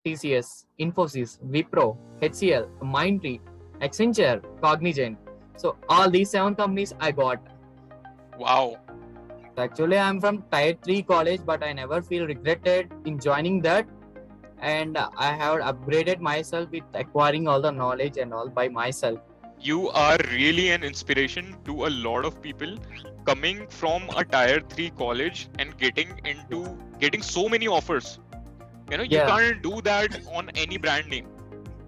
TCS, INFOSYS, WIPRO, HCL, MINDTREE, Accenture, Cognizant. So all these 7 companies I got. Wow. Actually, I'm from Tier 3 college, but I never feel regretted in joining that. And I have upgraded myself with acquiring all the knowledge and all by myself. You are really an inspiration to a lot of people coming from a Tier 3 college and getting so many offers. You Yeah. can't do that on any brand name.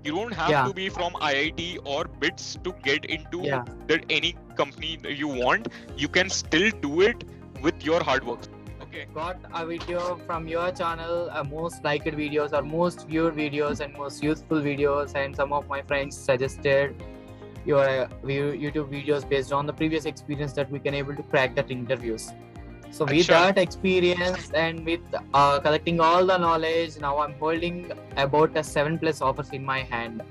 You don't have Yeah. to be from IIT or BITS to get into Yeah. any company that you want. You can still do it with your hard work. Okay. Got a video from your channel, most liked videos or most viewed videos and most useful videos, and some of my friends suggested your YouTube videos based on the previous experience that we can able to crack that interviews. So with that experience and with collecting all the knowledge, now I'm holding about 7+ offers in my hand.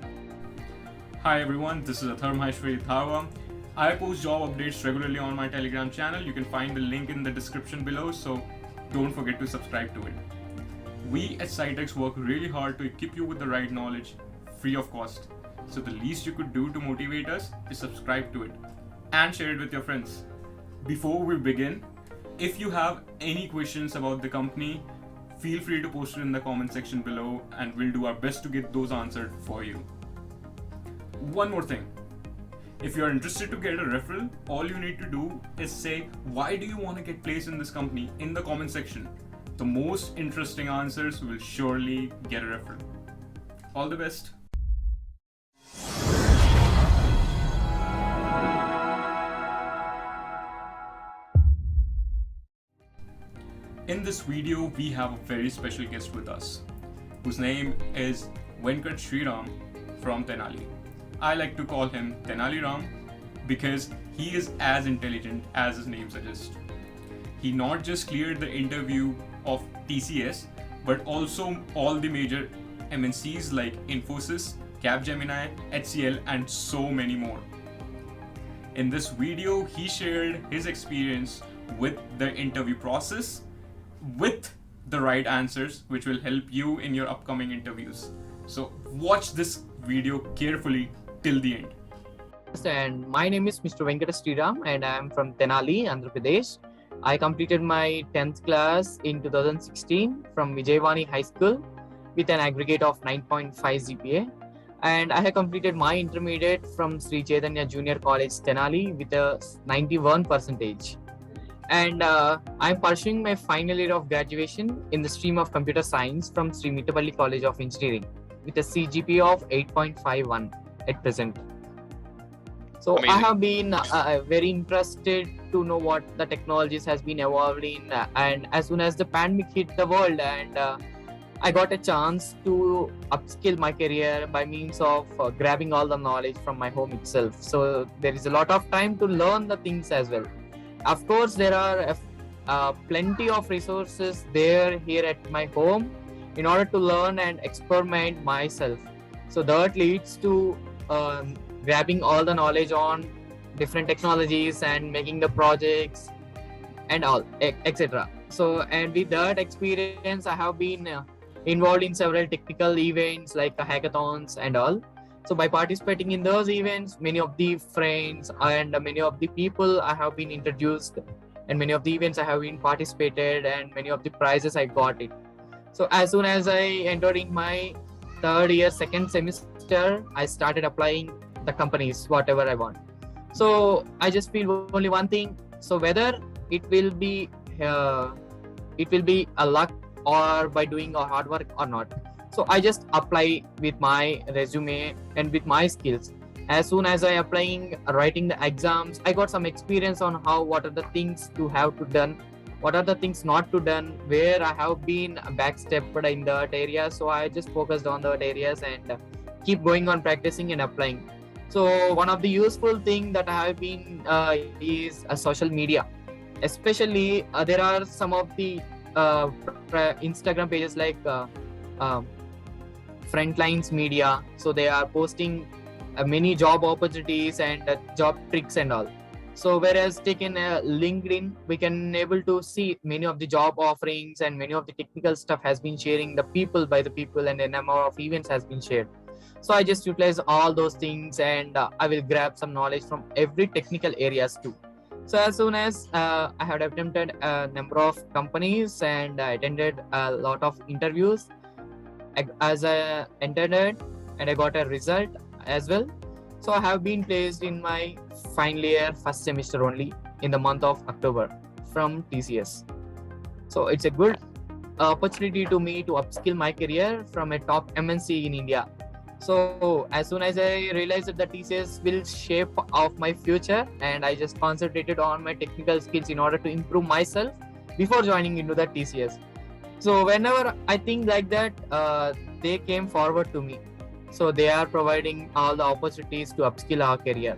Hi everyone, this is Atharm. I post job updates regularly on my Telegram channel. You can find the link in the description below, so don't forget to subscribe to it. We at Scitex work really hard to equip you with the right knowledge, free of cost. So the least you could do to motivate us is subscribe to it and share it with your friends. Before we begin, if you have any questions about the company, feel free to post it in the comment section below and we'll do our best to get those answered for you. One more thing. If you're interested to get a referral, all you need to do is say, why do you want to get placed in this company in the comment section. The most interesting answers will surely get a referral. All the best. In this video, we have a very special guest with us, whose name is Venkata Sreeram from Tenali. I like to call him Tenali Ram because he is as intelligent as his name suggests. He not just cleared the interview of TCS, but also all the major MNCs like INFOSYS, CAPGEMINI, HCL, and so many more. In this video, he shared his experience with the interview process, with the right answers, which will help you in your upcoming interviews. So watch this video carefully till the end. And my name is Mr. Venkata Sreeram and I am from Tenali, Andhra Pradesh. I completed my 10th class in 2016 from Vijayawani High School with an aggregate of 9.5 GPA. And I have completed my intermediate from Sri Chaitanya Junior College, Tenali with a 91%. And I'm pursuing my final year of graduation in the stream of computer science from Sri Mittapalli College of Engineering with a CGPA of 8.51 at present. So amazing. I have been very interested to know what the technologies has been evolving, and as soon as the pandemic hit the world, and I got a chance to upskill my career by means of grabbing all the knowledge from my home itself. So there is a lot of time to learn the things as well. Of course, there are plenty of resources here at my home in order to learn and experiment myself. So that leads to grabbing all the knowledge on different technologies and making the projects and all, etc. So, and with that experience, I have been involved in several technical events like hackathons and all. So by participating in those events, many of the friends and many of the people I have been introduced, and many of the events I have been participated, and many of the prizes I got it. So as soon as I entered in my 3rd year, 2nd semester, I started applying the companies, whatever I want. So I just feel only one thing. So whether it will be a luck or by doing a hard work or not. So I just apply with my resume and with my skills. As soon as I applying, writing the exams, I got some experience on what are the things to have to done, what are the things not to done, where I have been backstepped in that area. So I just focused on that areas and keep going on practicing and applying. So one of the useful thing that I have been is social media. Especially there are some of the Instagram pages like Frontlines Media. So they are posting many job opportunities and job tricks and all. So whereas taking a LinkedIn, we can able to see many of the job offerings and many of the technical stuff has been sharing the people by the people, and a number of events has been shared. So I just utilize all those things, and I will grab some knowledge from every technical areas too. So as soon as I had attempted a number of companies and I attended a lot of interviews, as I entered it and I got a result as well. So I have been placed in my final year first semester only in the month of October from TCS. So it's a good opportunity to me to upskill my career from a top MNC in India. So as soon as I realized that the TCS will shape of my future, and I just concentrated on my technical skills in order to improve myself before joining into the TCS. So whenever I think like that, they came forward to me. So they are providing all the opportunities to upskill our career.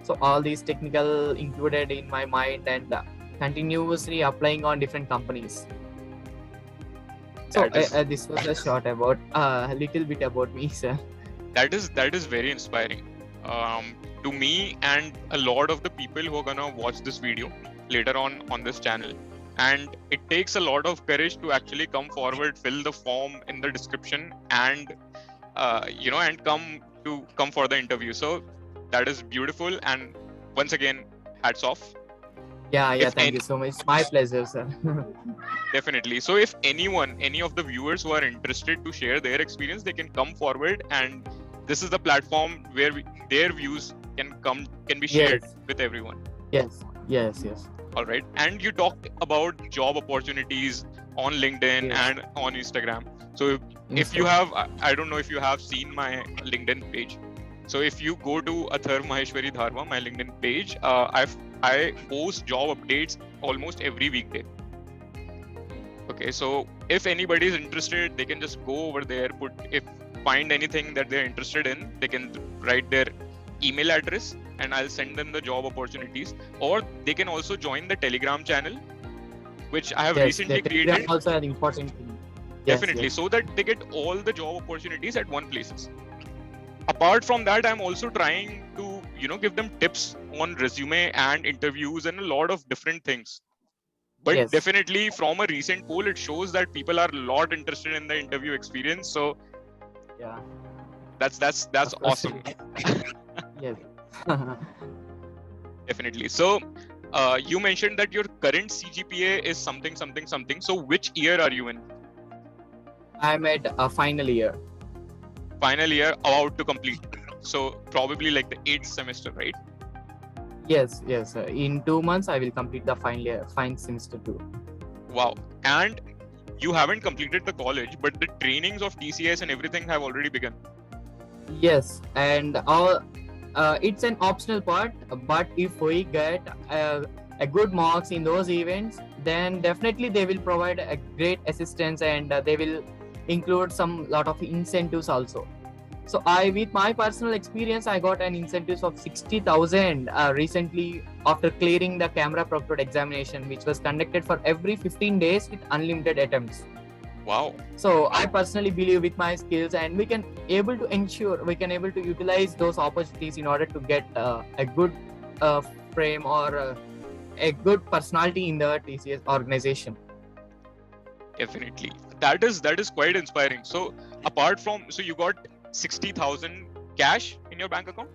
So all these technical included in my mind, and continuously applying on different companies. So this was a short about a little bit about me, sir. That is very inspiring to me and a lot of the people who are gonna watch this video later on this channel. And it takes a lot of courage to actually come forward, fill the form in the description, and and come for the interview. So that is beautiful, and once again, hats off. Yeah, thank you so much. My pleasure, sir. Definitely. So if any of the viewers who are interested to share their experience, they can come forward, and this is the platform where their views can be shared with everyone. Yes. All right. And you talked about job opportunities on LinkedIn and on Instagram. So if you have, I don't know if you have seen my LinkedIn page. So if you go to Athar Maheshwari Dharma, my LinkedIn page, I post job updates almost every weekday. Okay, so if anybody is interested, they can just go over there, find anything that they're interested in, they can write their email address and I'll send them the job opportunities. Or they can also join the Telegram channel, which I have recently created. Also an important thing. Definitely, so that they get all the job opportunities at one place. Apart from that, I'm also trying to, give them tips on resume and interviews and a lot of different things. But definitely from a recent poll, it shows that people are a lot interested in the interview experience. So yeah, that's awesome. Yes. Definitely. So you mentioned that your current CGPA is something. So which year are you in? I'm at a final year. Final year, about to complete. So probably like the 8th semester, right? Yes. In 2 months, I will complete the final semester 2. Wow. And you haven't completed the college, but the trainings of TCS and everything have already begun. Yes, and it's an optional part, but if we get a good marks in those events, then definitely they will provide a great assistance, and they will include some lot of incentives also. So with my personal experience, I got an incentive of 60,000 recently after clearing the camera procured examination, which was conducted for every 15 days with unlimited attempts. Wow. So I personally believe with my skills, and we can able to utilize those opportunities in order to get a good frame or a good personality in the TCS organization. Definitely. That is quite inspiring. So apart from, you got 60,000 cash in your bank account?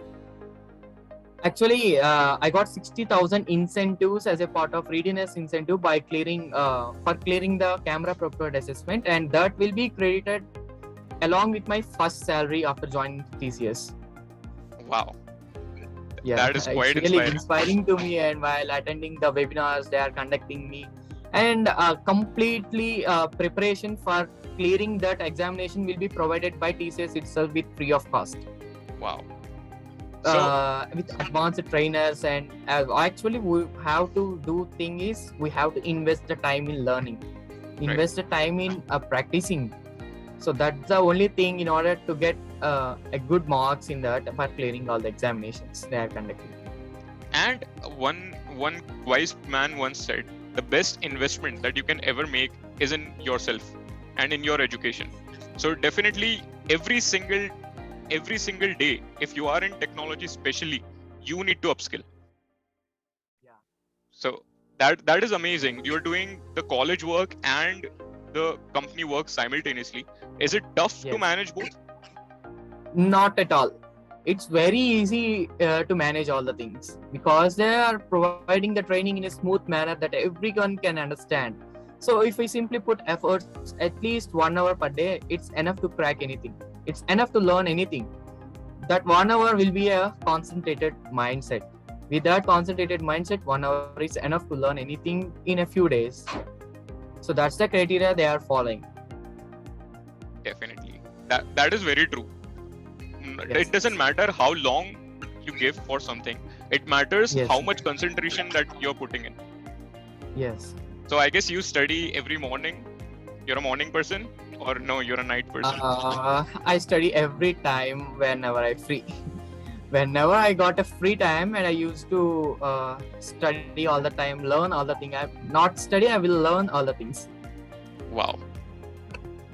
Actually, I got 60,000 incentives as a part of readiness incentive by clearing the camera procured assessment, and that will be credited along with my first salary after joining TCS. Wow. Yeah, that is quite it's really inspiring to me. And while attending the webinars they are conducting me, and completely preparation for clearing that examination will be provided by TCS itself with free of cost. Wow. With advanced trainers, and actually we have to do thing is we have to invest the time in learning, invest the time in practicing. So that's the only thing in order to get a good marks in that for clearing all the examinations they are conducting. And one wise man once said, the best investment that you can ever make is in yourself and in your education. So definitely every single day, if you are in technology especially, you need to upskill. So that is amazing. You're doing the college work and the company work simultaneously. Is it tough to Yes. manage both? Not at all. It's very easy to manage all the things because they are providing the training in a smooth manner that everyone can understand. So if we simply put efforts at least 1 hour per day, it's enough to crack anything. It's enough to learn anything. That 1 hour will be a concentrated mindset. With that concentrated mindset, 1 hour is enough to learn anything in a few days. So that's the criteria they are following. Definitely. That is very true. Yes. It doesn't matter how long you give for something. It matters Yes. how much concentration that you're putting in. Yes. So I guess you study every morning. You're a morning person, or no, you're a night person? I study every time whenever I free. Whenever I got a free time, and I used to study all the time, learn all the things. I not study, I will learn all the things. Wow.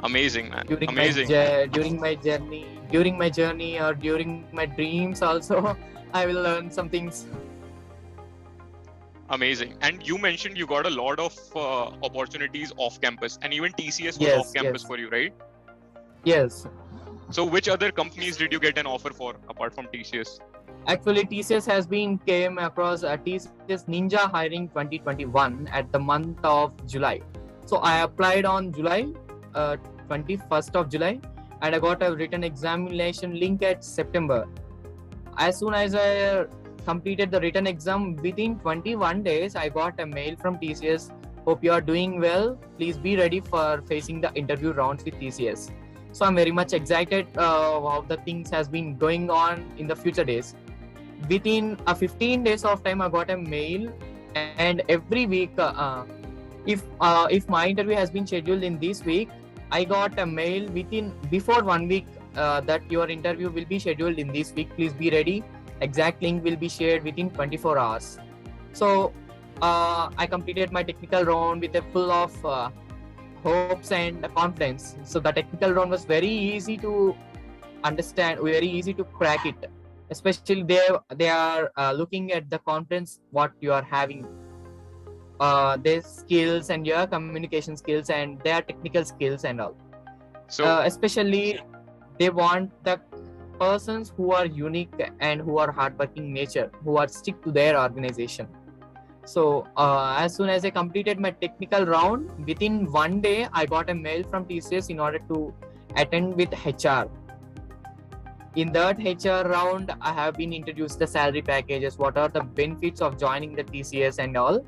Amazing, man. During Amazing. during my journey, or during my dreams also, I will learn some things. Amazing. And you mentioned you got a lot of opportunities off campus, and even TCS was Yes, off campus yes. for you, right? Yes. So which other companies did you get an offer for apart from TCS? Actually, TCS has been came across TCS Ninja Hiring 2021 at the month of July. So I applied on July 21st of July, and I got a written examination link at September. As soon as I completed the written exam, within 21 days, I got a mail from TCS. Hope you are doing well. Please be ready for facing the interview rounds with TCS. So I'm very much excited how the things has been going on in the future days. Within 15 days of time, I got a mail, and every week, if my interview has been scheduled in this week, I got a mail before 1 week that your interview will be scheduled in this week. Please be ready. Exact link will be shared within 24 hours. So I completed my technical round with a full of hopes and confidence. So the technical round was very easy to understand, very easy to crack it. Especially they are looking at the confidence what you are having, their skills and your communication skills and their technical skills and all. So Especially they want the persons who are unique and who are hardworking nature, who are stick to their organization. So as soon as I completed my technical round, within 1 day, I got a mail from TCS in order to attend with HR. In that HR round, I have been introduced the salary packages, what are the benefits of joining the TCS and all.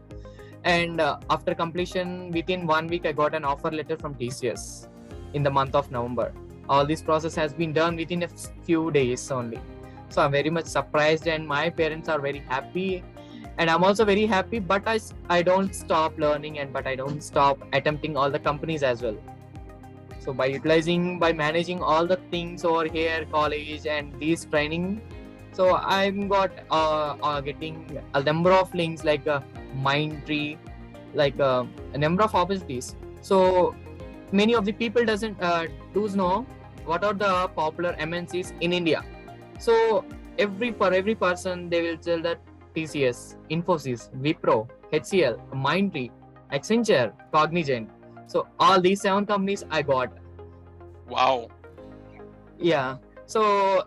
And after completion, within 1 week, I got an offer letter from TCS in the month of November. All this process has been done within a few days only. So I'm very much surprised, and my parents are very happy. And I'm also very happy, but I don't stop learning, but I don't stop attempting all the companies as well. So by managing all the things over here, college and these training, so I'm getting a number of links like MINDTREE, like a number of opportunities. So many of the people doesn't know what are the popular MNCs in India. So for every person they will tell that TCS, INFOSYS, WIPRO, HCL, MINDTREE, Accenture, Cognizant. So all these 7 companies I got. wow. Yeah. So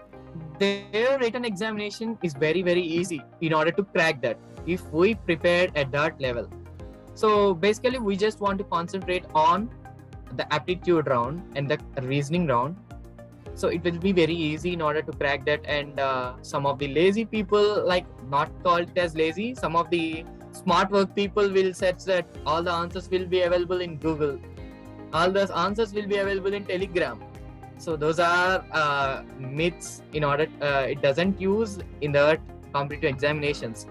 their written examination is very, very easy in order to crack that if we prepared at that level. So basically we just want to concentrate on the aptitude round and the reasoning round. So it will be very easy in order to crack that. And some of the lazy people, like not called as lazy, some of the smart work people will search that all the answers will be available in Google. All those answers will be available in Telegram. So those are myths in order, it doesn't use in the competitive examinations.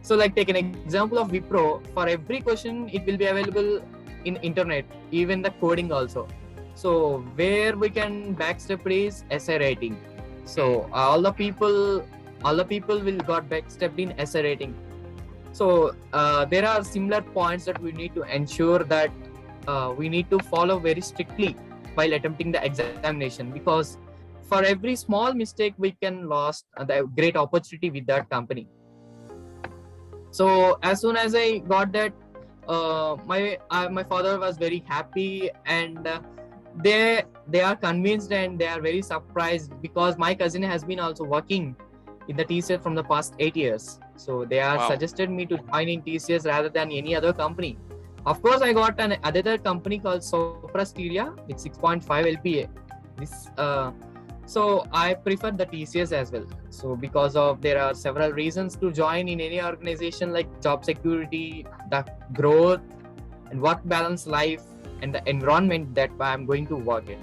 So like take an example of WIPRO, for every question it will be available in internet, even the coding also. So where we can backstep is essay rating. So all the people will got backstepped in essay rating. So there are similar points that we need to ensure that we need to follow very strictly while attempting the examination, because for every small mistake we can lose the great opportunity with that company. So as soon as I got that, my father was very happy, and they are convinced and they are very surprised because my cousin has been also working in the TCS from the past 8 years. So they are Wow. suggested me to join in TCS rather than any other company. Of course, I got another company called SOPRA STERIA with 6.5 LPA. This so I prefer the TCS as well. So because of there are several reasons to join in any organization, like job security, the growth, and work balance life, and the environment that I'm going to work in.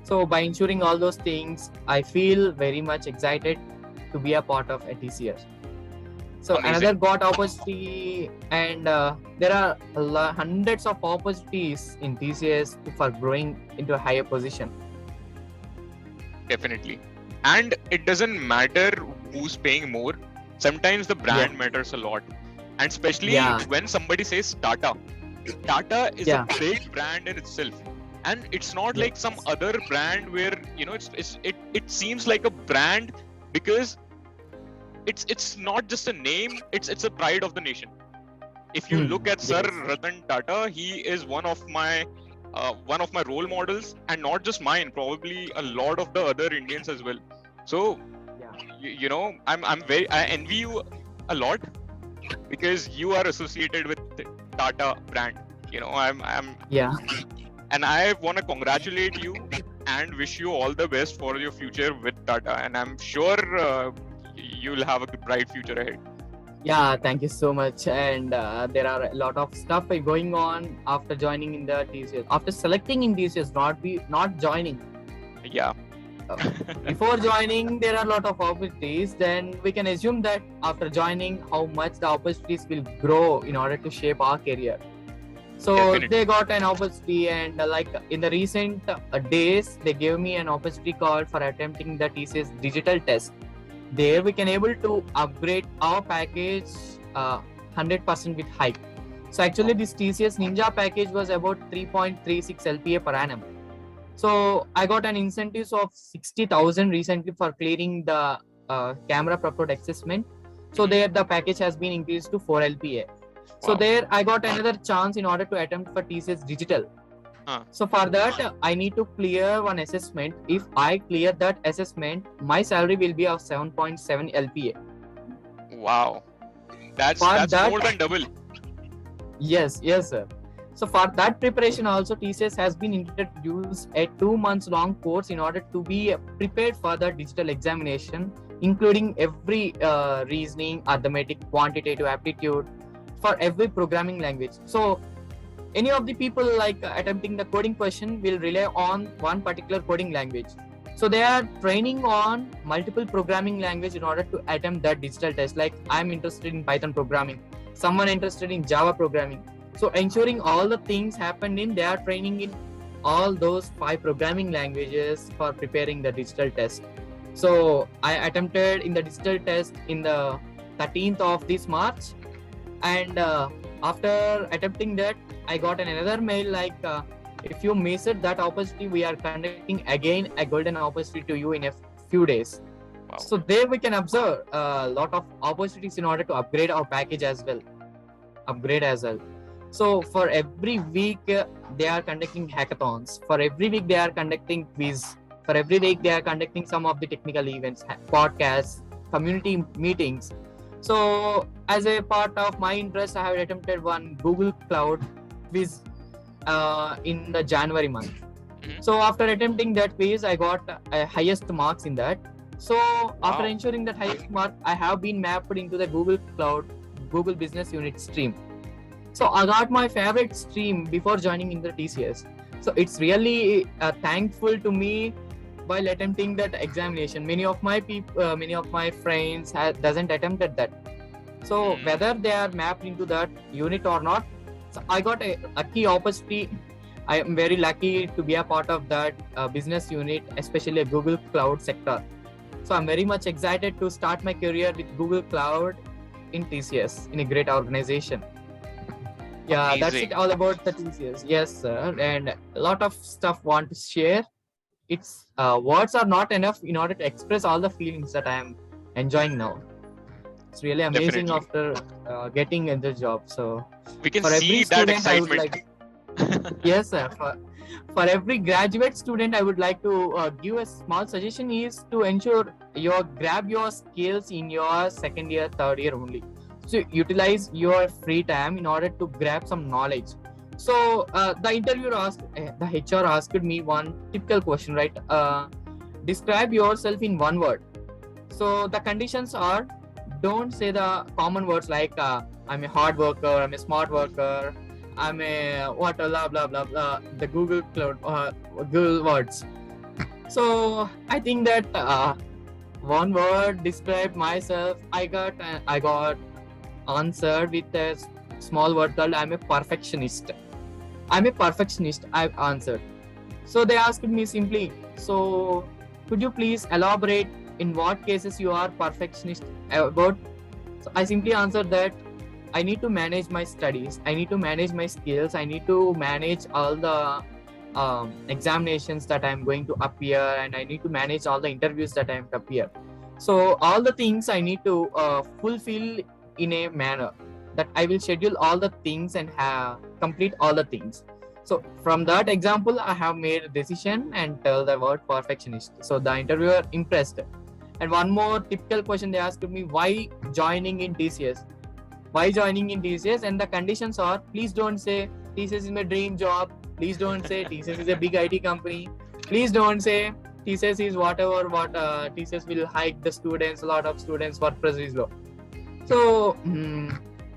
So by ensuring all those things, I feel very much excited to be a part of a TCS. So Amazing. another got opportunity, and there are hundreds of opportunities in TCS for growing into a higher position. Definitely. And it doesn't matter who's paying more. Sometimes the brand matters a lot. And especially when somebody says Tata. Tata is a big brand in itself. And it's not like some other brand where, it seems like a brand because it's not just a name, it's a pride of the nation. If you look at Sir Ratan Tata, he is one of my role models, and not just mine, probably a lot of the other Indians as well. So I envy you a lot because you are associated with Tata brand. And I want to congratulate you and wish you all the best for your future with Tata, and I'm sure you'll have a bright future ahead. Yeah, thank you so much. And there are a lot of stuff going on after joining in the TCS. After selecting in TCS, not joining. Yeah. Before joining, there are a lot of opportunities. Then we can assume that after joining, how much the opportunities will grow in order to shape our career. So Definitely. they got an opportunity, and like in the recent days, they gave me an opportunity call for attempting the TCS digital test. There we can able to upgrade our package 100% with hike. So actually this TCS Ninja package was about 3.36 LPA per annum. So I got an incentive of 60,000 recently for clearing the camera preferred assessment. So there the package has been increased to 4 LPA. So there I got another chance in order to attempt for TCS digital. So for that, I need to clear one assessment. If I clear that assessment, my salary will be of 7.7 LPA. Wow. That's more than double. Yes, sir. So for that preparation also, TCS has been introduced a 2 months long course in order to be prepared for the digital examination, including every reasoning, arithmetic, quantitative aptitude for every programming language. So any of the people attempting the coding question will rely on one particular coding language. So they are training on multiple programming language in order to attempt that digital test. Like I'm interested in Python programming, someone interested in Java programming. So ensuring all the things happen they are training in all those 5 programming languages for preparing the digital test. So I attempted in the digital test in the 13th of this March, and after attempting that, I got another mail if you missed that opportunity, we are conducting again a golden opportunity to you in a few days. Wow. So there we can observe a lot of opportunities in order to upgrade our package as well. So for every week, they are conducting hackathons. For every week, they are conducting quiz. For every week, they are conducting some of the technical events, podcasts, community meetings. So as a part of my interest, I have attempted one Google Cloud quiz in the January month. So after attempting that quiz, I got highest marks in that. So after ensuring that highest mark, I have been mapped into the Google Cloud, Google Business Unit stream. So I got my favorite stream before joining in the TCS. So it's really thankful to me while attempting that examination. Many of my friends doesn't attempted that. So whether they are mapped into that unit or not, so I got a key opportunity. I am very lucky to be a part of that business unit, especially a Google Cloud sector. So I'm very much excited to start my career with Google Cloud in TCS, in a great organization. Yeah, Amazing. That's it all about the TCS. Yes, sir. And a lot of stuff want to share. It's words are not enough in order to express all the feelings that I am enjoying now. It's really amazing Definitely. after getting in the job. So We can for every see that student, I would excitement. like, yes, sir. For every graduate student, I would like to give a small suggestion is to ensure you grab your skills in your second year, third year only. So utilize your free time in order to grab some knowledge. So the interviewer asked, the HR asked me one typical question, right? Describe yourself in one word. So the conditions are, don't say the common words like I'm a hard worker, I'm a smart worker, I'm a what blah blah blah blah, the Google words. So I think that one word describe myself. I got answered with a small word called I'm a perfectionist. I'm a perfectionist, I've answered. So they asked me simply, so could you please elaborate in what cases you are perfectionist about? So I simply answered that I need to manage my studies, I need to manage my skills, I need to manage all the examinations that I'm going to appear, and I need to manage all the interviews that I'm to appear. So all the things I need to fulfill in a manner that I will schedule all the things and complete all the things. So from that example, I have made a decision and tell the word perfectionist. So the interviewer impressed. And one more typical question they asked me, why joining in TCS? Why joining in TCS? And the conditions are, please don't say TCS is my dream job. Please don't say TCS is a big IT company. Please don't say TCS is whatever what TCS will hike the students, a lot of students, work pressure is low. So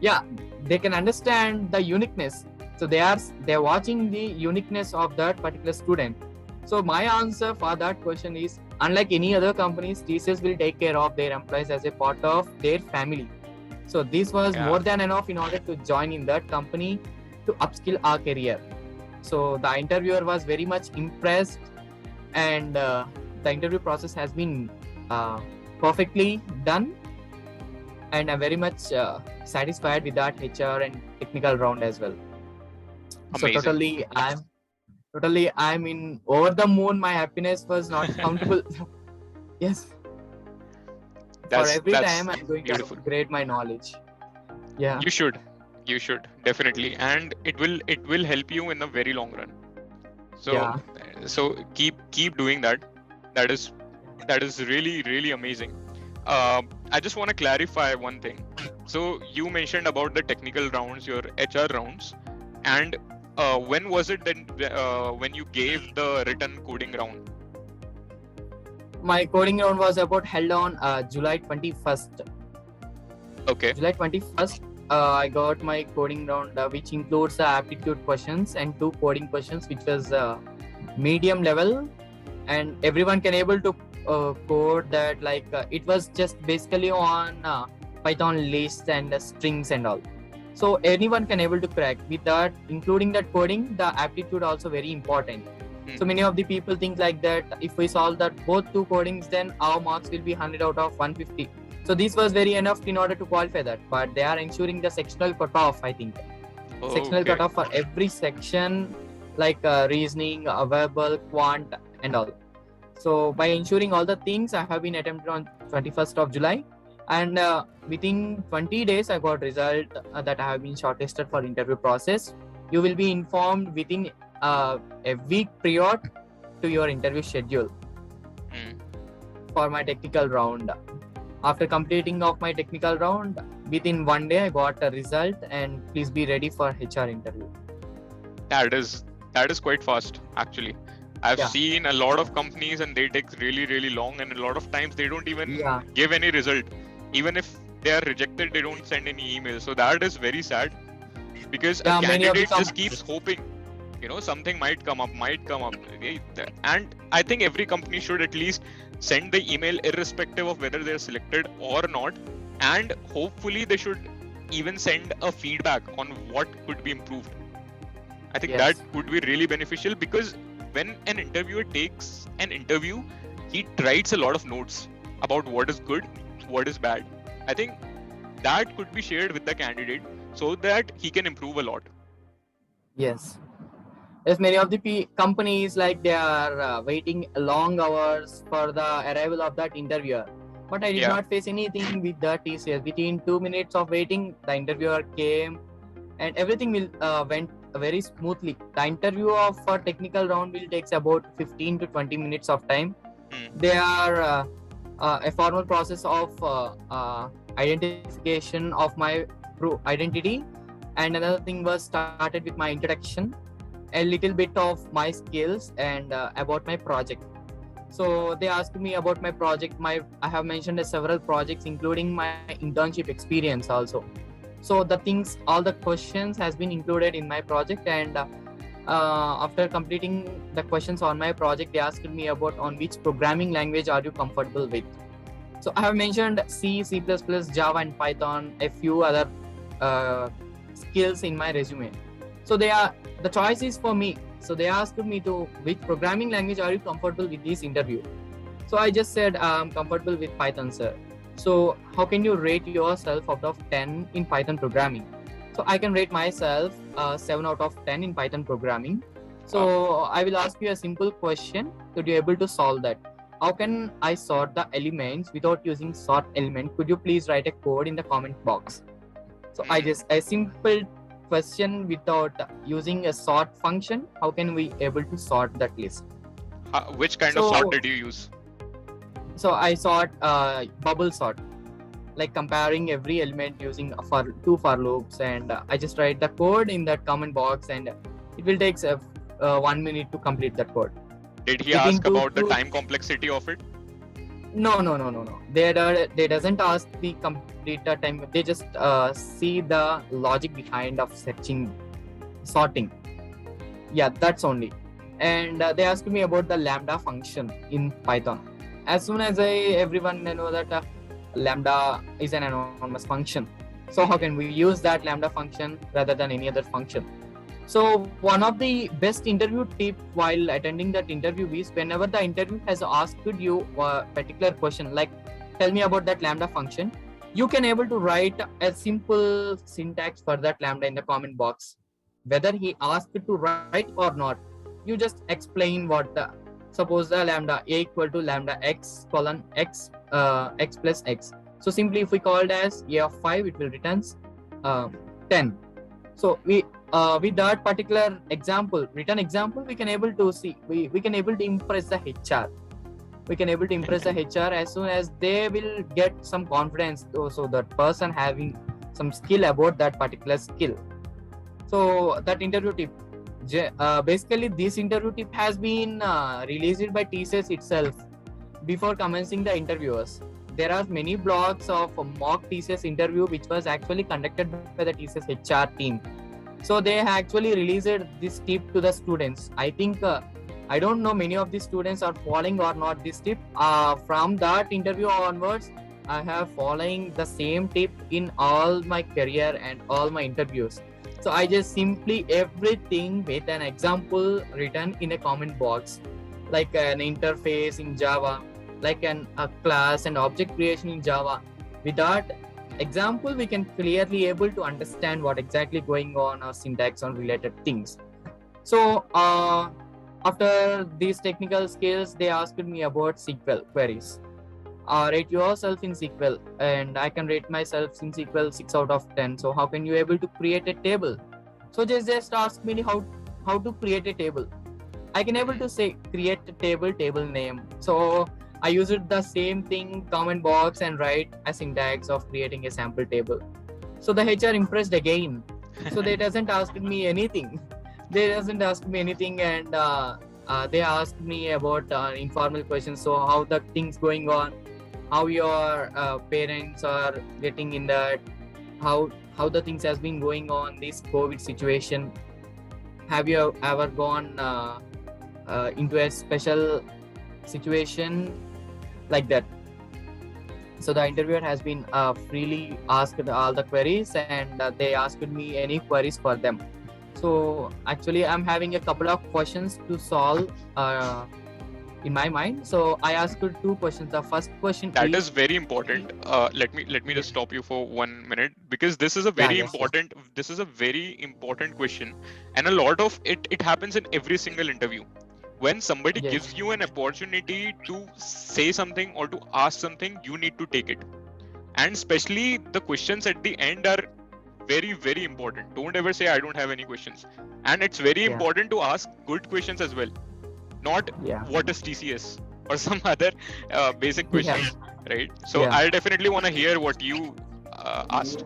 yeah, they can understand the uniqueness. So they're watching the uniqueness of that particular student. So my answer for that question is, unlike any other companies, TCS will take care of their employees as a part of their family. So this was more than enough in order to join in that company to upskill our career. So the interviewer was very much impressed, and the interview process has been perfectly done. And I'm very much satisfied with that HR and technical round as well. Amazing. So totally I'm in over the moon. My happiness was not countable. Yes. For every time I'm going beautiful. to upgrade my knowledge. Yeah. You should definitely, and it will help you in the very long run. So yeah. So keep doing that. That is really amazing. I just want to clarify one thing. So you mentioned about the technical rounds, your HR rounds, and when was it then when you gave the written coding round? My coding round was held on July 21st. Okay. July 21st, I got my coding round, which includes the aptitude questions and 2 coding questions, which was medium level, and everyone can able to code that. It was just basically on Python lists and strings and all. So anyone can able to crack with that, including that coding. The aptitude also very important. So many of the people think like that if we solve that both 2 codings, then our marks will be 100 out of 150. So this was very enough in order to qualify that. But they are ensuring the sectional cutoff, I think. Sectional cutoff for every section, like reasoning, verbal, quant, and all. So by ensuring all the things, I have been attempted on 21st of July. And within 20 days, I got result that I have been shortlisted for interview process. You will be informed within a week prior to your interview schedule for my technical round. After completing of my technical round, within 1 day, I got a result, and please be ready for HR interview. That is quite fast, actually. I've seen a lot of companies and they take really long, and a lot of times they don't even give any result. Even if they are rejected, they don't send any email. So that is very sad, because a candidate just keeps hoping, something might come up. Okay? And I think every company should at least send the email irrespective of whether they're selected or not. And hopefully they should even send a feedback on what could be improved. I think that would be really beneficial, because when an interviewer takes an interview, he writes a lot of notes about what is good, what is bad. I think that could be shared with the candidate so that he can improve a lot. Yes. Yes, many of the companies, like, they are waiting long hours for the arrival of that interviewer. but I did not face anything with the TCS. Within 2 minutes of waiting, the interviewer came, and everything went very smoothly. The interview of a technical round will takes about 15 to 20 minutes of time. They are a formal process of identification of my identity, and another thing was started with my introduction, a little bit of my skills, and about my project. So they asked me about my project. I have mentioned several projects, including my internship experience also. So all the questions has been included in my project, and after completing the questions on my project, they asked me about on which programming language are you comfortable with. So I have mentioned C, C++, Java, and Python, a few other skills in my resume. So the choice is for me. So they asked me to which programming language are you comfortable with this interview. So I just said I'm comfortable with Python, sir. So how can you rate yourself out of 10 in Python programming? So I can rate myself 7 out of 10 in Python programming. So I will ask you a simple question to be able to solve that. How can I sort the elements without using sort element? Could you please write a code in the comment box? So a simple question without using a sort function. How can we able to sort that list? Which kind of sort did you use? So I sort bubble sort, like comparing every element using two for loops, and I just write the code in that comment box, and it will take 1 minute to complete that code. Did he ask about the time complexity of it? No. They doesn't ask the complete time. They just see the logic behind of sorting. Yeah, that's only. And they asked me about the Lambda function in Python. As soon as everyone know that Lambda is an anonymous function. So how can we use that Lambda function rather than any other function? So one of the best interview tip while attending that interview is whenever the interview has asked you a particular question, like tell me about that Lambda function, you can able to write a simple syntax for that Lambda in the comment box. Whether he asked to write or not, you just explain suppose the Lambda A equal to Lambda X colon X X plus X. So simply if we call it as A of 5, it will returns 10. So with that particular written example, we can able to see, we can able to impress the HR. We can able to impress the HR as soon as they will get some confidence. So that person having some skill about that particular skill. So that interview tip, basically this interview tip has been released by TCS itself before commencing the interviewers. There are many blogs of a mock TCS interview which was actually conducted by the TCS HR team. So they actually released this tip to the students. I think I don't know many of the students are following or not this tip. From that interview onwards, I have following the same tip in all my career and all my interviews. So I just simply everything with an example written in a comment box, like an interface in Java, like a class and object creation in Java. With that example, we can clearly able to understand what exactly going on or syntax on related things. So after these technical skills, they asked me about SQL queries. Rate yourself in SQL, and I can rate myself in SQL 6 out of 10. So how can you able to create a table? So just ask me how to create a table. I can able to say create a table name. So I use it the same thing, comment box, and write a syntax of creating a sample table. So the HR impressed again. So they doesn't ask me anything. And they asked me about informal questions. So how the things going on, how your parents are getting in that, how the things has been going on this COVID situation. Have you ever gone into a special situation like that? So the interviewer has been freely asked all the queries, and they asked me any queries for them. So actually I'm having a couple of questions to solve in my mind. So I asked 2 questions. The first question is very important. Let me just stop you for 1 minute, because this is a very important. This is a very important question, and a lot of it happens in every single interview. when somebody Yes. gives you an opportunity to say something or to ask something, you need to take it. And especially the questions at the end are very, very important. Don't ever say I don't have any questions. And it's very Yeah. important to ask good questions as well. Not Yeah. what is TCS or some other basic questions, right? So Yeah. I definitely want to hear what you asked.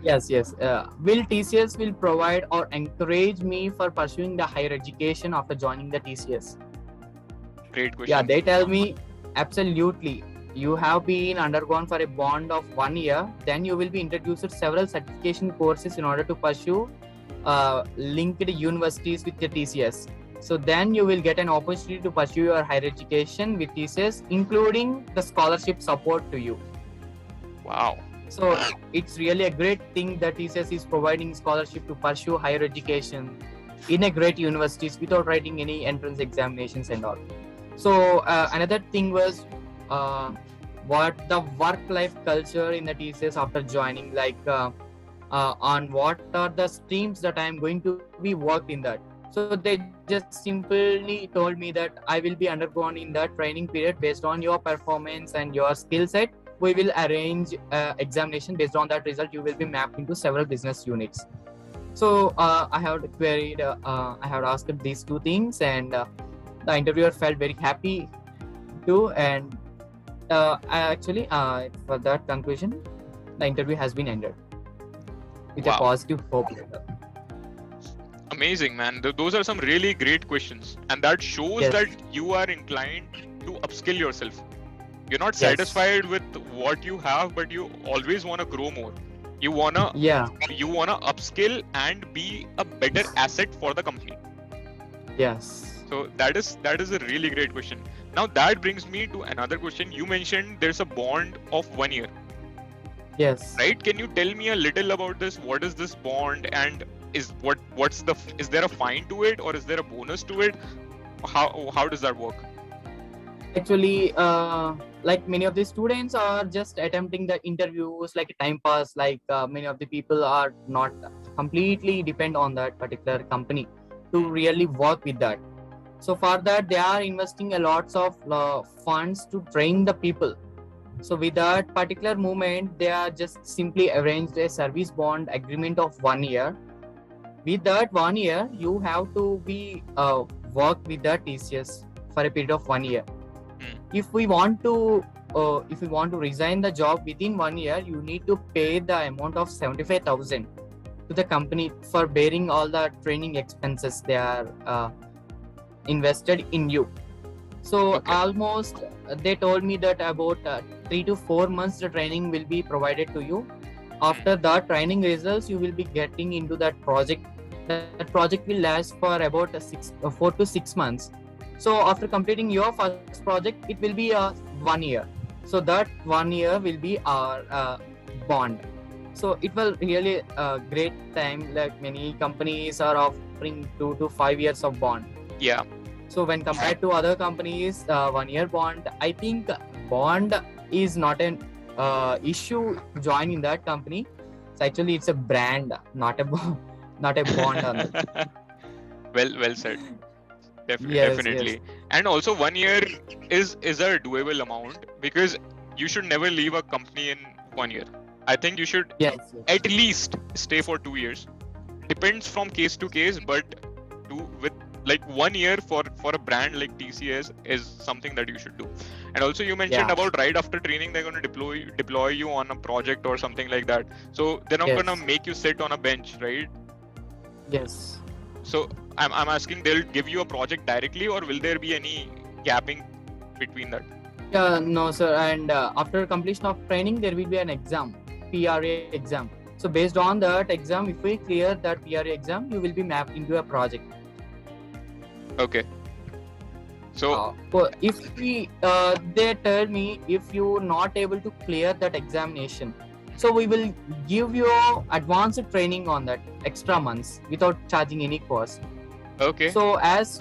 Yes. Will TCS will provide or encourage me for pursuing the higher education after joining the TCS? Great question. Yeah, they tell me absolutely. You have been undergone for a bond of 1 year, then you will be introduced to several certification courses in order to pursue linked universities with the TCS. So then you will get an opportunity to pursue your higher education with TCS, including the scholarship support to you. Wow. So it's really a great thing that TCS is providing scholarship to pursue higher education in a great universities without writing any entrance examinations and all. So another thing was what the work-life culture in the TCS after joining, like on what are the streams that I am going to be worked in that. So they just simply told me that I will be undergone in that training period based on your performance and your skill set. We will arrange examination based on that result. You will be mapped into several business units. So I have queried, I have asked these two things, and the interviewer felt very happy too. And actually, for that conclusion, the interview has been ended with a Wow. positive hope. Amazing, man. Those are some really great questions. And that shows Yes. that you are inclined to upskill yourself. You're not Yes. satisfied with what you have, but you always want to grow more. You wanna Yeah. upskill and be a better asset for the company. Yes. So that is a really great question. Now that brings me to another question. You mentioned there's a bond of 1 year, Yes. right? Can you tell me a little about this? What is this bond, and is there a fine to it, or is there a bonus to it? How does that work? Actually, like many of the students are just attempting the interviews like a time pass. Like many of the people are not completely depend on that particular company to really work with that. So for that, they are investing a lots of funds to train the people. So with that particular movement, they are just simply arranged a service bond agreement of 1 year. With that 1 year, you have to be work with the TCS for a period of 1 year. If we want to resign the job within 1 year, you need to pay the amount of 75,000 to the company for bearing all the training expenses they are invested in you. So Okay. almost they told me that about 3 to 4 months the training will be provided to you. After that training results, you will be getting into that project. That project will last for about 4 to 6 months. So after completing your first project, it will be 1 year. So that 1 year will be our bond. So it will really a great time. Like many companies are offering 2 to 5 years of bond. Yeah. So when compared to other companies, 1 year bond, I think bond is not an issue to join in that company. So actually, it's a brand, not a not a bond on it. Well said. Yes. Definitely. And also 1 year is a doable amount, because you should never leave a company in 1 year. I think you should Yes. at least stay for 2 years. Depends from case to case, but with like 1 year for a brand like TCS is something that you should do. And also you mentioned Yeah. about right after training they're going to deploy you on a project or something like that. So they're not Yes. going to make you sit on a bench, right? Yes. So I'm asking, they'll give you a project directly, or will there be any gapping between that? No, sir. And after completion of training, there will be an exam, PRA exam. So based on that exam, if we clear that PRA exam, you will be mapped into a project. Okay. So If we, they tell me if you not able to clear that examination, so we will give you advanced training on that extra months without charging any cost. okay. So as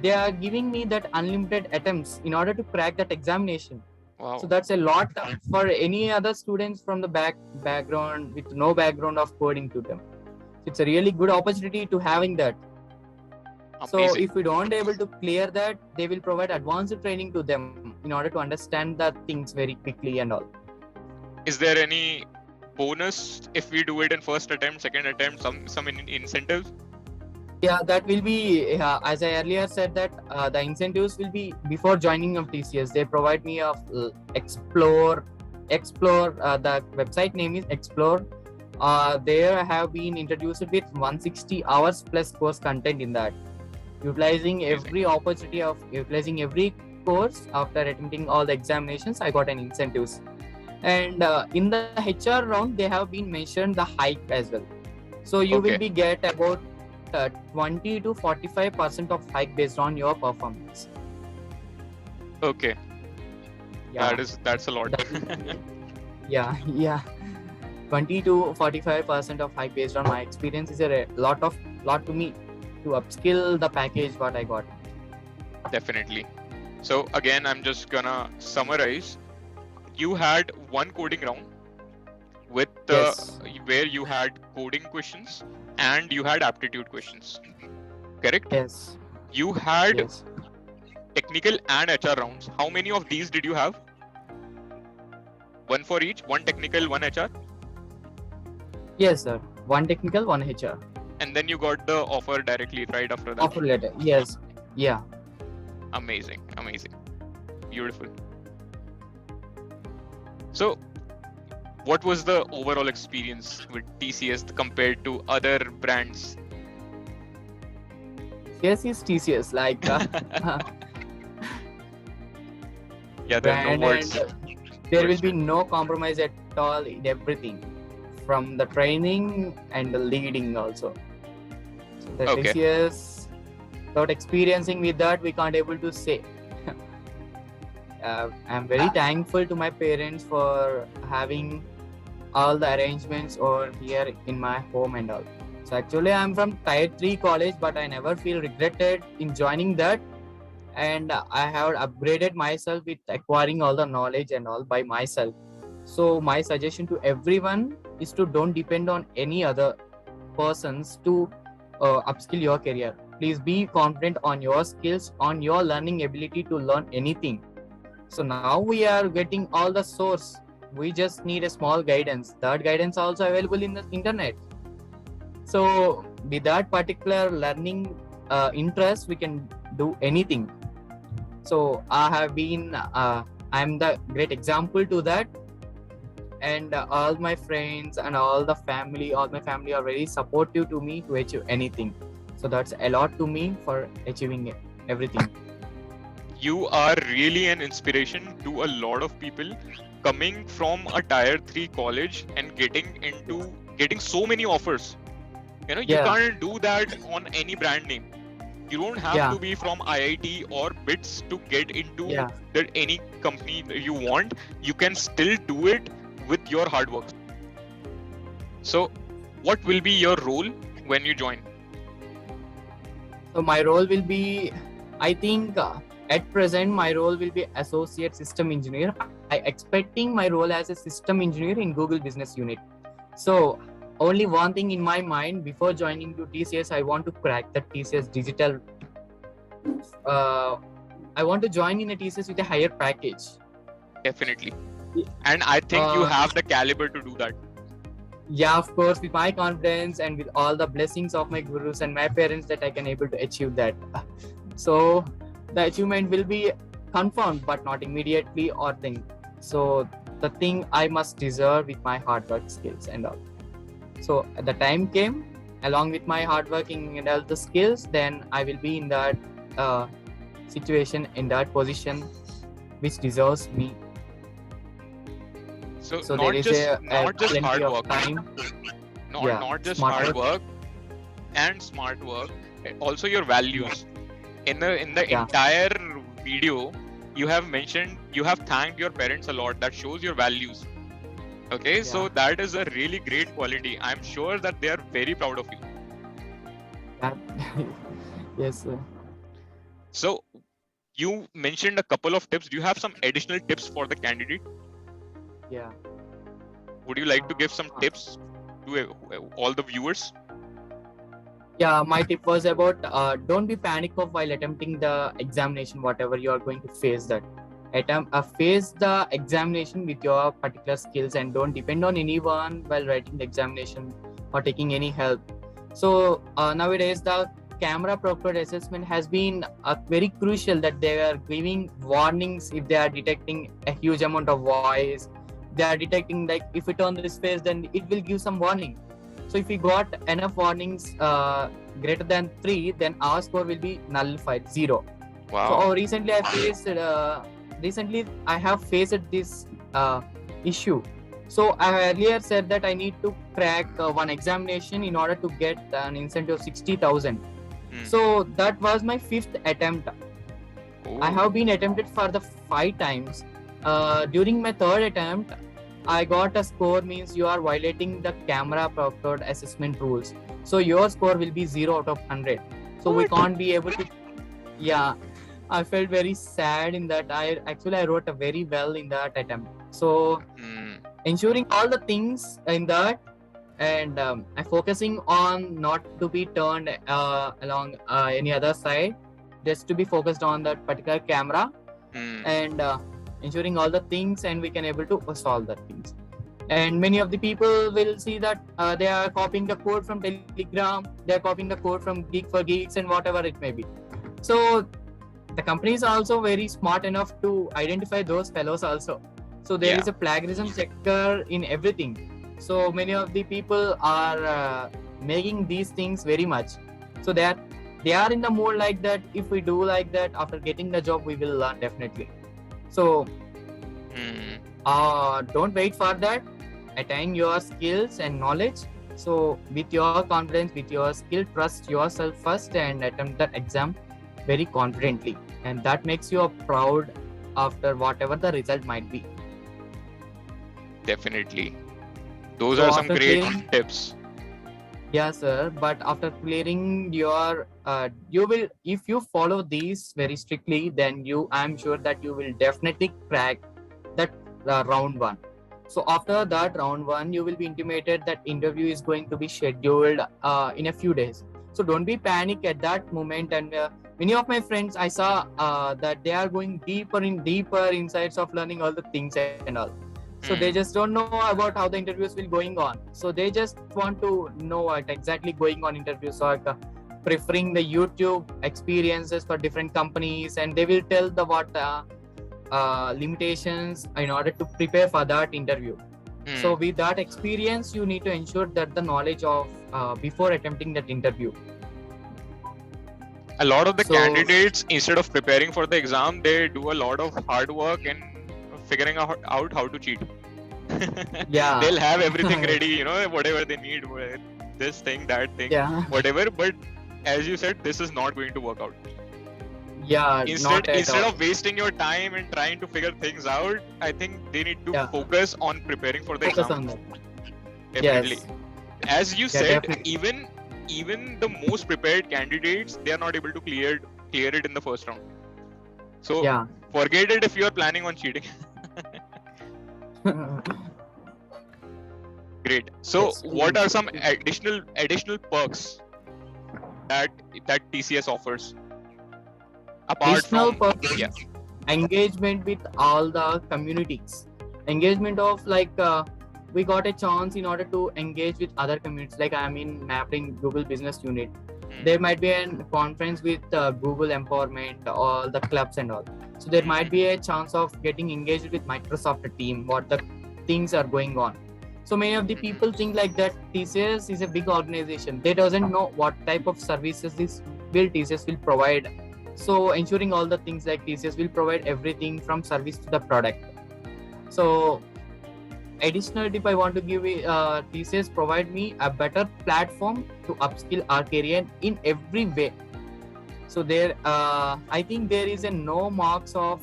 they are giving me that unlimited attempts in order to crack that examination. Wow. So that's a lot for any other students from the background with no background of coding to them. It's a really good opportunity to having that. So Amazing. if we don't able to clear that, they will provide advanced training to them in order to understand the things very quickly and all. Is there any bonus if we do it in first attempt, second attempt, some incentives? Yeah, that will be, as I earlier said, that the incentives will be before joining of TCS. They provide me of Explore. The website name is Explore. There I have been introduced with 160 hours plus course content in that. Utilizing every opportunity of utilizing every course after attempting all the examinations, I got an incentives. And in the HR round, they have been mentioned the hike as well. So you will be get about 20 to 45% of hike based on your performance. Okay. Yeah, That's a lot. yeah. 20 to 45% of hike based on my experience is a lot to me to upskill the package what I got. Definitely. So again, I'm just gonna summarize. You had one coding round with Yes. where you had coding questions and you had aptitude questions. Correct? Yes. You had Yes. technical and HR rounds. How many of these did you have? One for each, one technical, one HR? Yes, sir. One technical, one HR. And then you got the offer directly right after that. Offer letter. Yes. Yeah. Amazing. Beautiful. So, what was the overall experience with TCS compared to other brands? Yes, is TCS. Like, Yeah, there are no brand, words. and there will be no compromise at all in everything, from the training and the leading also. So the Okay. TCS, without experiencing with that, we can't able to say. I'm very thankful to my parents for having all the arrangements over here in my home and all. So actually I'm from Tier 3 college, but I never feel regretted in joining that. And I have upgraded myself with acquiring all the knowledge and all by myself. So my suggestion to everyone is to don't depend on any other persons to upskill your career. Please be confident on your skills, on your learning ability to learn anything. So now we are getting all the source. We just need a small guidance. That guidance also available in the internet. So with that particular learning interest, we can do anything. So I have been, I'm the great example to that. And all my friends and all my family are very supportive to me to achieve anything. So that's a lot to me for achieving everything. You are really an inspiration to a lot of people coming from a Tier 3 college and getting so many offers. You know, you can't do that on any brand name. You don't have to be from IIT or BITS to get into any company you want. You can still do it with your hard work. So, what will be your role when you join? So my role will be, I think, at present my role will be associate system engineer. I expecting my role as a system engineer in Google Business Unit. So only one thing in my mind before joining to TCS, I want to crack the TCS digital. I want to join in a TCS with a higher package. Definitely. And I think you have the caliber to do that. Yeah, of course, with my confidence and with all the blessings of my gurus and my parents that I can able to achieve that. So the achievement will be confirmed, but not immediately or thing. So the thing I must deserve with my hard work skills and all. So the time came, along with my hard working and all the skills, then I will be in that situation, in that position, which deserves me. So So not there is just plenty hard of work. time. Not just hard work and smart work. Also your values. In the entire video, you have mentioned, you have thanked your parents a lot. That shows your values. Okay, so that is a really great quality. I'm sure that they are very proud of you. Yes, sir. So you mentioned a couple of tips. Do you have some additional tips for the candidate? Yeah. Would you like to give some tips to all the viewers? Yeah, my tip was about don't be panic of while attempting the examination, whatever you are going to face that. Face the examination with your particular skills and don't depend on anyone while writing the examination or taking any help. So nowadays the camera proctored assessment has been very crucial that they are giving warnings if they are detecting a huge amount of voice. They are detecting like if we turn this face, then it will give some warning. So if we got enough warnings greater than 3, then our score will be nullified, 0. Wow. So recently I have faced this issue. So I earlier said that I need to crack one examination in order to get an incentive of 60,000. So that was my 5th attempt. I have been attempted for the 5 times. During my 3rd attempt, I got a score means you are violating the camera proctored assessment rules. So your score will be 0 out of 100. So we can't be able to. Yeah, I felt very sad in that. I wrote a very well in that attempt. So ensuring all the things in that, and I'm focusing on not to be turned along any other side, just to be focused on that particular camera, and ensuring all the things, and we can able to solve the things. And many of the people will see that they are copying the code from Telegram, they are copying the code from Geek for Geeks and whatever it may be. So the companies are also very smart enough to identify those fellows also. So there is a plagiarism checker in everything. So many of the people are making these things very much. So they are in the mood like that. If we do like that, after getting the job, we will learn definitely. So don't wait for that. Attain your skills and knowledge. So with your confidence, with your skill, trust yourself first and attempt that exam very confidently. And that makes you proud after whatever the result might be. Definitely. Those are some great tips. Yeah, sir. But after clearing your, you will, if you follow these very strictly, then I'm sure that you will definitely crack that round 1. So after that round 1, you will be intimated that interview is going to be scheduled in a few days. So don't be panic at that moment. And many of my friends, I saw that they are going deeper insights of learning all the things and all. So they just don't know about how the interviews will going on. So they just want to know what exactly going on interviews, or preferring the YouTube experiences for different companies, and they will tell the what limitations in order to prepare for that interview. So with that experience, you need to ensure that the knowledge of before attempting that interview. A lot of the candidates, instead of preparing for the exam, they do a lot of hard work and figuring out how to cheat. Yeah. They'll have everything ready, whatever they need, this thing, that thing, whatever. But as you said, this is not going to work out. Yeah. Instead of wasting your time and trying to figure things out, I think they need to focus on preparing for the exam. On that. Definitely. Yes. As you said, definitely. even the most prepared candidates, they are not able to clear it in the first round. So forget it if you are planning on cheating. Great. So what are some additional perks that TCS offers? Apart from engagement with all the communities, engagement of we got a chance in order to engage with other communities. Like I'm in Mapping Google Business Unit. There might be a conference with Google Empowerment, all the clubs and all. So there might be a chance of getting engaged with Microsoft team, what the things are going on. So many of the people think like that TCS is a big organization. They doesn't know what type of services TCS will provide. So ensuring all the things like TCS will provide everything from service to the product. So additional tip I want to give, TCS provide me a better platform to upskill our career in every way. So there, I think there is no marks of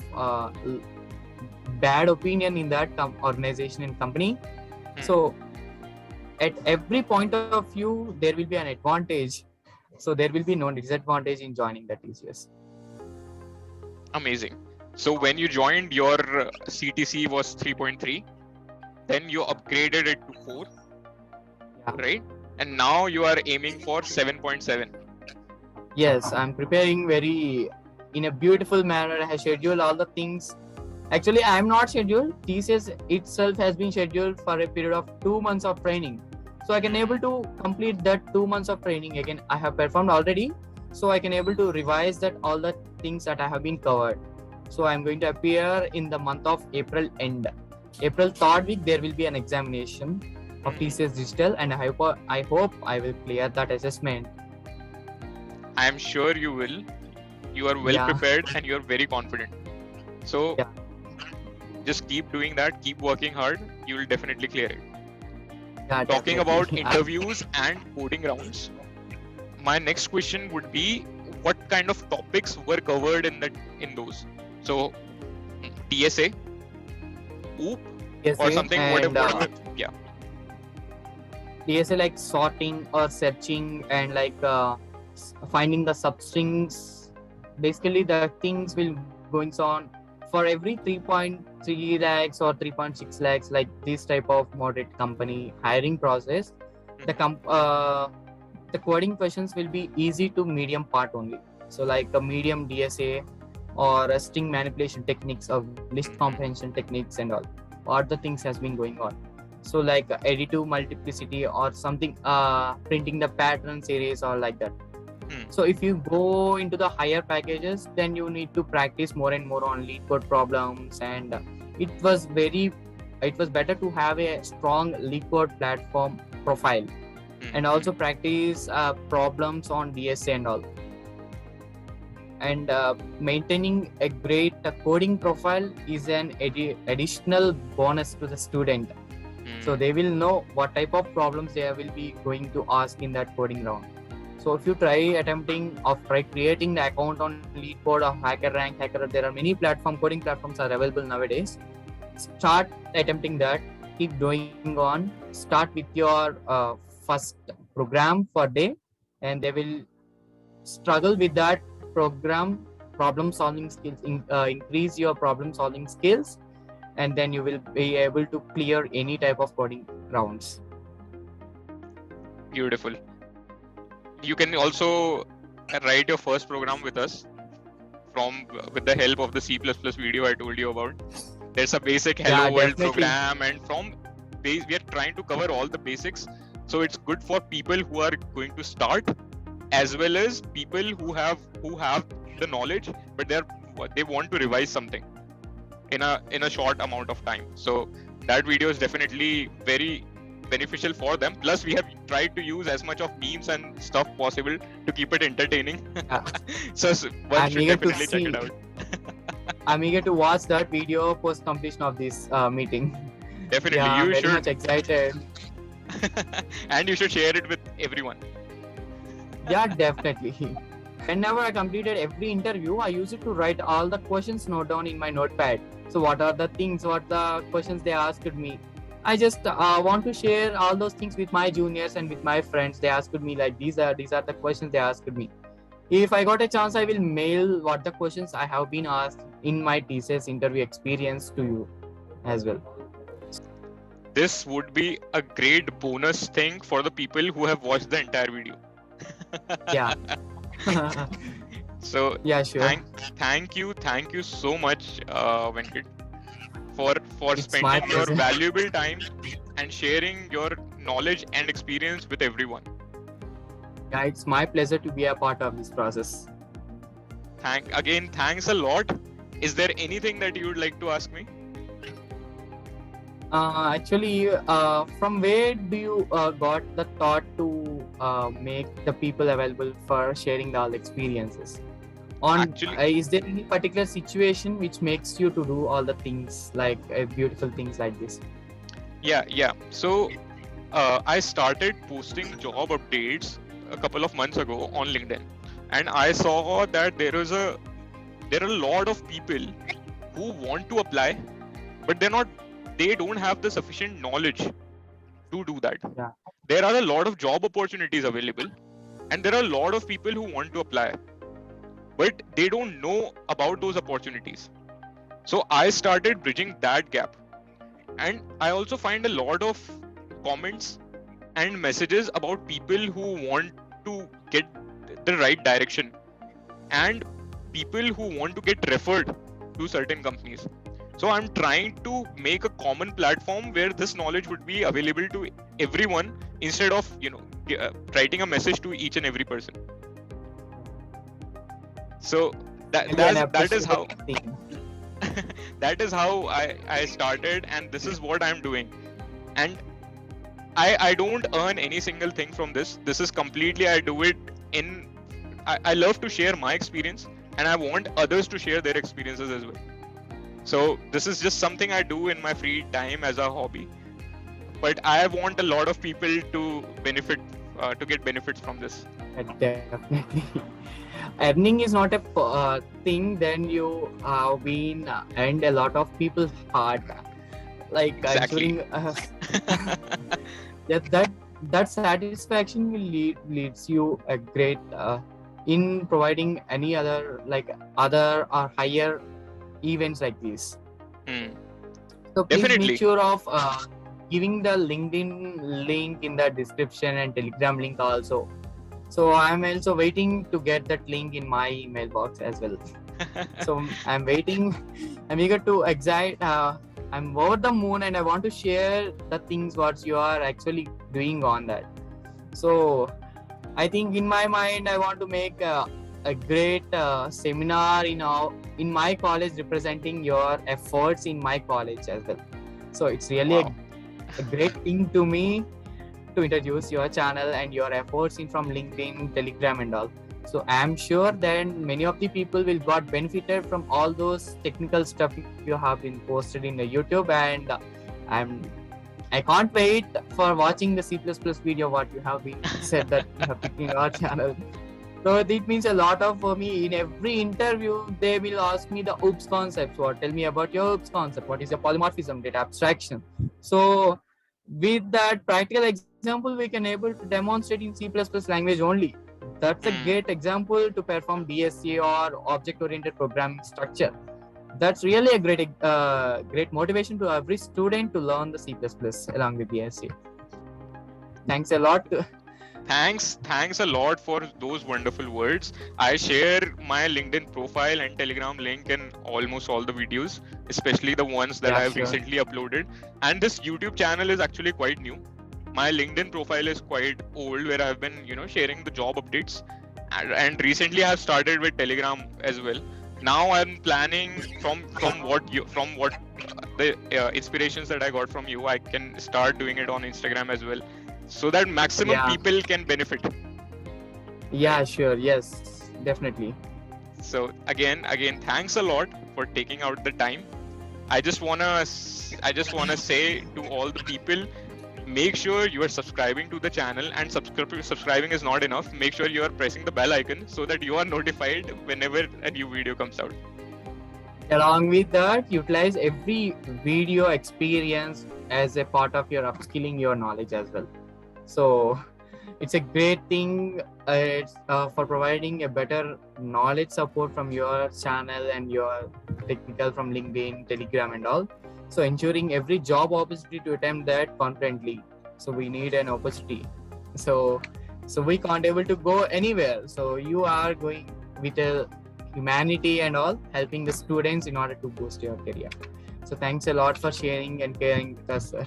bad opinion in that organization and company. So at every point of view, there will be an advantage. So there will be no disadvantage in joining the TCS. Amazing. So when you joined, your CTC was 3.3. Then you upgraded it to 4, right? and now you are aiming for 7.7. Yes, I'm preparing very in a beautiful manner. I have scheduled all the things. Actually, I am not scheduled. TCS itself has been scheduled for a period of 2 months of training. So I can able to complete that 2 months of training again. I have performed already. So I can able to revise that all the things that I have been covered. So I'm going to appear in the month of April end. April 3rd week, there will be an examination of TCS Digital, and I hope I will clear that assessment. I am sure you will. You are well prepared and you are very confident. So just keep doing that. Keep working hard. You will definitely clear it. Yeah, Talking definitely. about interviews and coding rounds, my next question would be, what kind of topics were covered in those? So TSA, OOP, or something, whatever. Yeah. TSA like sorting or searching and like finding the substrings. Basically, the things will going on for every 3.3 lakhs or 3.6 lakhs, like this type of moderate company hiring process. The coding questions will be easy to medium part only. So like a medium DSA or a string manipulation techniques of list comprehension techniques and all the things has been going on. So like additive multiplicity or something, printing the patterns series or like that. So if you go into the higher packages, then you need to practice more and more on lead code problems, and it was better to have a strong lead code platform profile and also practice problems on DSA and all. And maintaining a great coding profile is an additional bonus to the student. So they will know what type of problems they will be going to ask in that coding round. So if you try creating the account on LeetCode or HackerRank, there are many coding platforms are available nowadays. Start attempting that. Keep doing on. Start with your first program for day, and they will struggle with that problem solving skills. Increase your problem solving skills, and then you will be able to clear any type of coding rounds. Beautiful. You can also write your first program with us with the help of the C++ video I told you about. There's a basic hello world program, and we are trying to cover all the basics. So it's good for people who are going to start, as well as people who have the knowledge, but they want to revise something in a short amount of time. So that video is definitely very beneficial for them. Plus, we have tried to use as much of memes and stuff possible to keep it entertaining. So one should definitely check it out. I'm eager to watch that video post completion of this meeting. Definitely, yeah, you very should. Much excited. And you should share it with everyone. Yeah, definitely. Whenever I completed every interview, I used it to write all the questions note down in my notepad. So what are the questions they asked me? I just want to share all those things with my juniors and with my friends. They asked me like these are the questions they asked me. If I got a chance, I will mail what the questions I have been asked in my TCS interview experience to you as well. This would be a great bonus thing for the people who have watched the entire video. Yeah. So yeah, sure. Thank you so much, Venkat, for spending your valuable time and sharing your knowledge and experience with everyone. Yeah, it's my pleasure to be a part of this process. Thanks a lot. Is there anything that you would like to ask me? Actually, from where do you got the thought to make the people available for sharing all the experiences? Is there any particular situation which makes you to do all the things like beautiful things like this? Yeah. So I started posting job updates a couple of months ago on LinkedIn, and I saw that there are a lot of people who want to apply, but they don't have the sufficient knowledge to do that. Yeah. There are a lot of job opportunities available, and there are a lot of people who want to apply, but they don't know about those opportunities. So I started bridging that gap, and I also find a lot of comments and messages about people who want to get the right direction and people who want to get referred to certain companies. So I'm trying to make a common platform where this knowledge would be available to everyone instead of writing a message to each and every person. So that is how that is how I started, and this is what I'm doing. And I don't earn any single thing from this. This is completely, I do it in, I love to share my experience, and I want others to share their experiences as well. So this is just something I do in my free time as a hobby. But I want a lot of people to benefit, to get benefits from this. Definitely. Earning is not a thing, then you have been earned a lot of people's heart. Like Exactly. that satisfaction will leads you a great in providing any other other or higher events like this. So please Definitely. make sure of giving the LinkedIn link in the description and Telegram link also. So I'm also waiting to get that link in my email box as well. So I'm waiting. I'm eager to I'm over the moon, and I want to share the things what you are actually doing on that. So I think in my mind, I want to make a great seminar in my college representing your efforts in my college as well. So it's really a great thing to me to introduce your channel and your efforts from LinkedIn, Telegram and all. So I'm sure that many of the people will got benefited from all those technical stuff you have been posted in the YouTube, and I can't wait for watching the C++ video what you have been said that you have picked in our channel. So it means a lot for me. In every interview, they will ask me the OOPS concepts. Tell me about your OOPS concept. What is your polymorphism, data abstraction? So with that practical example, we can able to demonstrate in C++ language only. That's a great example to perform DSA or object-oriented programming structure. That's really a great motivation to every student to learn the C++ along with DSA. Thanks a lot. Thanks a lot for those wonderful words. I share my LinkedIn profile and Telegram link in almost all the videos, especially the ones that I've recently uploaded. And this YouTube channel is actually quite new. My LinkedIn profile is quite old, where I've been, sharing the job updates. And recently I've started with Telegram as well. Now I'm planning from what the inspirations that I got from you, I can start doing it on Instagram as well, so that maximum people can benefit. Yeah, sure. Yes, definitely. So again, thanks a lot for taking out the time. I just wanna say to all the people, make sure you are subscribing to the channel, and subscribing is not enough. Make sure you are pressing the bell icon so that you are notified whenever a new video comes out. Along with that, utilize every video experience as a part of your upskilling your knowledge as well. So it's a great thing for providing a better knowledge support from your channel and your technical from LinkedIn, Telegram and all. So ensuring every job opportunity to attempt that confidently. So we need an opportunity. So we can't able to go anywhere. So you are going with a humanity and all, helping the students in order to boost your career. So thanks a lot for sharing and caring with us, sir.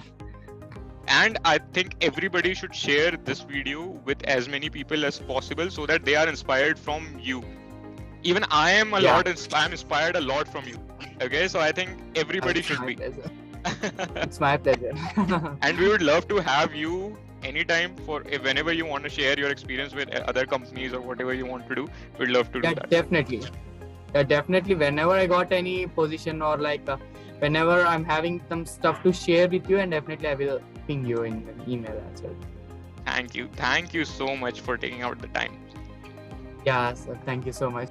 And I think everybody should share this video with as many people as possible so that they are inspired from you. Even I am I'm inspired a lot from you. Okay, so I think everybody should be. It's my pleasure. And we would love to have you anytime whenever you want to share your experience with other companies or whatever you want to do. We'd love to do that. Definitely. Definitely. Whenever I got any position or whenever I'm having some stuff to share with you, and definitely I will ping you in an email as well. Thank you so much for taking out the time. Yeah, sir. Thank you so much.